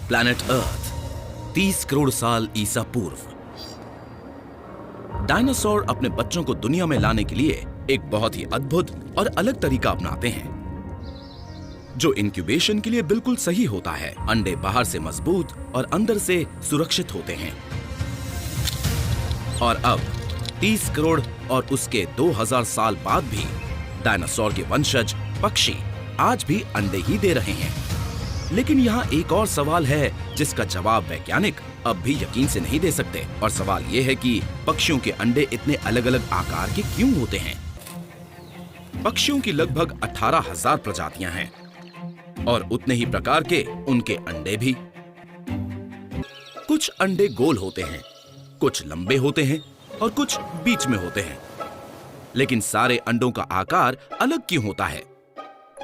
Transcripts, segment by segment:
Planet earth 30 crore साल ईसा पूर्व। Dinosaur अपने बच्चों को दुनिया में लाने के लिए एक बहुत ही अद्भुत और अलग तरीका अपनाते हैं, जो इंक्यूबेशन के लिए बिल्कुल सही होता है। अंडे बाहर से मजबूत और अंदर से सुरक्षित होते हैं। और अब 30 करोड़ और उसके 2000 साल बाद भी डायनासोर के वंशज पक्षी आज भी अंडे ही दे रहे हैं। लेकिन यहाँ एक और सवाल है जिसका जवाब वैज्ञानिक अब भी यकीन से नहीं दे सकते। और सवाल ये है कि पक्षियों के अंडे इतने अलग अलग आकार के क्यों होते हैं। पक्षियों की लगभग 18,000 प्रजातियां हैं और उतने ही प्रकार के उनके अंडे भी। कुछ अंडे गोल होते हैं, कुछ लंबे होते हैं और कुछ बीच में होते हैं। लेकिन सारे अंडों का आकार अलग क्यों होता है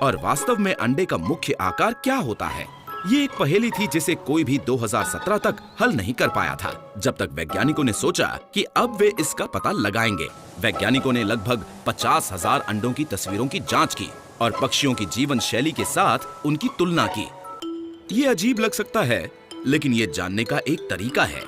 और वास्तव में अंडे का मुख्य आकार क्या होता है? ये एक पहेली थी जिसे कोई भी 2017 तक हल नहीं कर पाया था, जब तक वैज्ञानिकों ने सोचा कि अब वे इसका पता लगाएंगे। वैज्ञानिकों ने लगभग 50,000 अंडों की तस्वीरों की जांच की और पक्षियों की जीवन शैली के साथ उनकी तुलना की। ये अजीब लग सकता है, लेकिन ये जानने का एक तरीका है।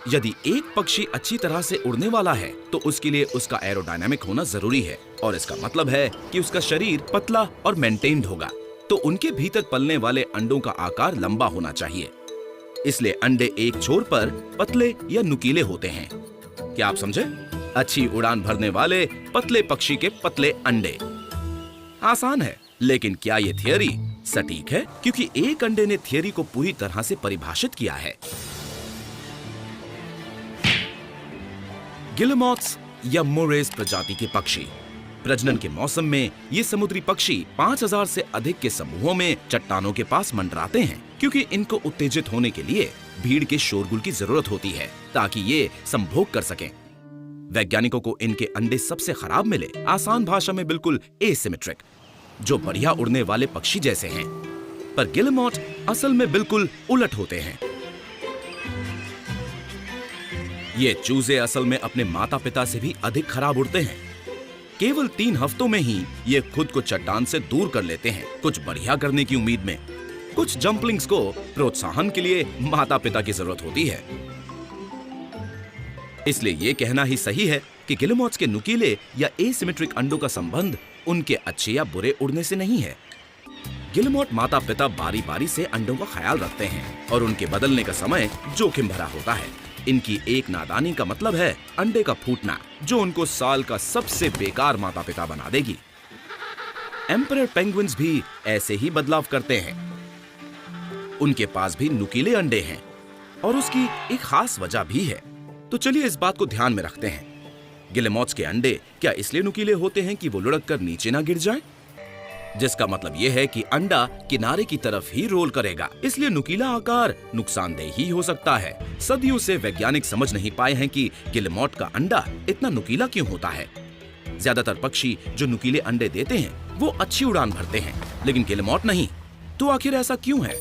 यदि एक पक्षी अच्छी तरह से उड़ने वाला है तो उसके लिए उसका एरोडायनामिक होना जरूरी है, और इसका मतलब है कि उसका शरीर पतला और मेंटेन्ड होगा। तो उनके भीतर पलने वाले अंडों का आकार लंबा होना चाहिए। इसलिए अंडे एक छोर पर पतले या नुकीले होते हैं। क्या आप समझे? अच्छी उड़ान भरने वाले पतले पक्षी के पतले अंडे। आसान है, लेकिन क्या ये थियरी सटीक है? क्योंकि एक अंडे ने थियरी को पूरी तरह से परिभाषित किया है। गिलेमॉथ्स या मोरेस प्रजाति के पक्षी। प्रजनन के मौसम में ये समुद्री पक्षी 5000 से अधिक के समूहों में चट्टानों के पास मंडराते हैं, क्योंकि इनको उत्तेजित होने के लिए भीड़ के शोरगुल की जरूरत होती है ताकि ये संभोग कर सकें। वैज्ञानिकों को इनके अंडे सबसे खराब मिले, आसान भाषा में बिल्कुल एसिमेट्रिक, जो बढ़िया उड़ने वाले पक्षी जैसे हैं। पर गिलेमॉथ असल में बिल्कुल उलट होते हैं। ये चूजे असल में अपने माता पिता से भी अधिक खराब उड़ते हैं। केवल 3 हफ्तों में ही ये खुद को चट्टान से दूर कर लेते हैं, कुछ बढ़िया करने की उम्मीद में। कुछ जंपलिंग्स को प्रोत्साहन के लिए माता पिता की जरूरत होती है। इसलिए ये कहना ही सही है कि गिलेमॉथ्स के नुकीले या एसिमेट्रिक अंडों का संबंध उनके अच्छे या बुरे उड़ने से नहीं है। गिलेमॉथ माता पिता बारी बारी से अंडों का ख्याल रखते हैं और उनके बदलने का समय जोखिम भरा होता है। इनकी एक नादानी का मतलब है अंडे का फूटना, जो उनको साल का सबसे बेकार माता पिता बना देगी। एम्परर पेंगुइन्स भी ऐसे ही बदलाव करते हैं। उनके पास भी नुकीले अंडे हैं और उसकी एक खास वजह भी है। तो चलिए इस बात को ध्यान में रखते हैं। गिलेमॉथ्स के अंडे क्या इसलिए नुकीले होते हैं कि वो लुढ़क कर नीचे ना गिर जाएं? जिसका मतलब यह है कि अंडा किनारे की तरफ ही रोल करेगा, इसलिए नुकीला आकार नुकसानदेह ही हो सकता है। सदियों से वैज्ञानिक समझ नहीं पाए हैं कि गिलेमॉथ का अंडा इतना नुकीला क्यों होता है। ज्यादातर पक्षी जो नुकीले अंडे देते हैं वो अच्छी उड़ान भरते हैं, लेकिन गिलेमॉथ नहीं। तो आखिर ऐसा क्यों है?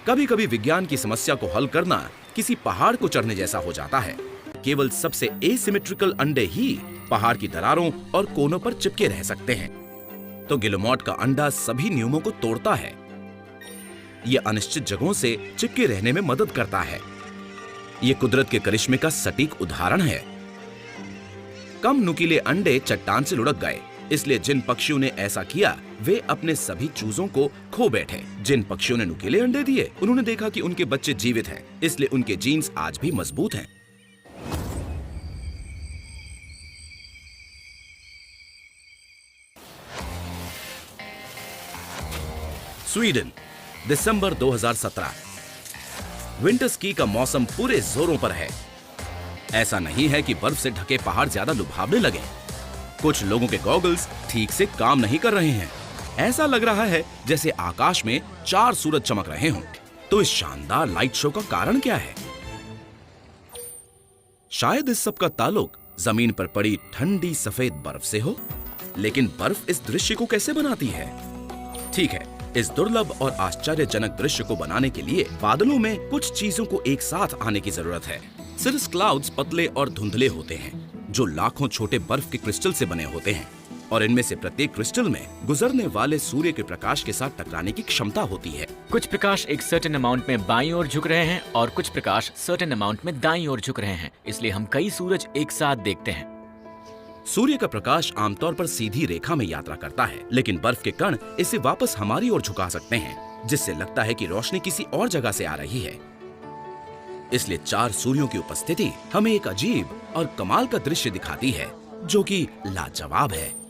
कभी कभी विज्ञान की समस्या को हल करना किसी पहाड़ को चढ़ने जैसा हो जाता है। केवल सबसे एसिमेट्रिकल अंडे ही पहाड़ की दरारों और कोनों पर चिपके रह सकते हैं। तो गिलेमॉथ का अंडा सभी नियमों को तोड़ता है। यह अनिश्चित जगहों से चिपके रहने में मदद करता है। यह कुदरत के करिश्मे का सटीक उदाहरण है। कम नुकीले अंडे चट्टान से लुढ़क गए, इसलिए जिन पक्षियों ने ऐसा किया वे अपने सभी चूजों को खो बैठे। जिन पक्षियों ने नुकीले अंडे दिए उन्होंने देखा कि उनके बच्चे जीवित हैं, इसलिए उनके जीन्स आज भी मजबूत हैं। स्वीडन, दिसंबर 2017। विंटर स्की का मौसम पूरे जोरों पर है। ऐसा नहीं है कि बर्फ से ढके पहाड़ ज्यादा लुभावने लगे। कुछ लोगों के गॉगल्स ठीक से काम नहीं कर रहे हैं। ऐसा लग रहा है जैसे आकाश में 4 सूरज चमक रहे हों। तो इस शानदार लाइट शो का कारण क्या है? शायद इस सब का ताल्लुक जमीन पर पड़ी ठंडी सफेद बर्फ से हो। लेकिन बर्फ इस दृश्य को कैसे बनाती है? ठीक है, इस दुर्लभ और आश्चर्यजनक दृश्य को बनाने के लिए बादलों में कुछ चीजों को एक साथ आने की जरूरत है। सर्कुलर क्लाउड्स पतले और धुंधले होते हैं, जो लाखों छोटे बर्फ के क्रिस्टल से बने होते हैं, और इनमें से प्रत्येक क्रिस्टल में गुजरने वाले सूर्य के प्रकाश के साथ टकराने की क्षमता होती है। कुछ प्रकाश एक सर्टेन अमाउंट में बाईं ओर झुक रहे हैं और कुछ प्रकाश सर्टेन अमाउंट में दाईं ओर झुक रहे हैं, इसलिए हम कई सूरज एक साथ देखते हैं। सूर्य का प्रकाश आमतौर पर सीधी रेखा में यात्रा करता है, लेकिन बर्फ के कण इसे वापस हमारी ओर झुका सकते हैं, जिससे लगता है कि रोशनी किसी और जगह से आ रही है। इसलिए 4 सूर्यों की उपस्थिति हमें एक अजीब और कमाल का दृश्य दिखाती है, जो कि लाजवाब है।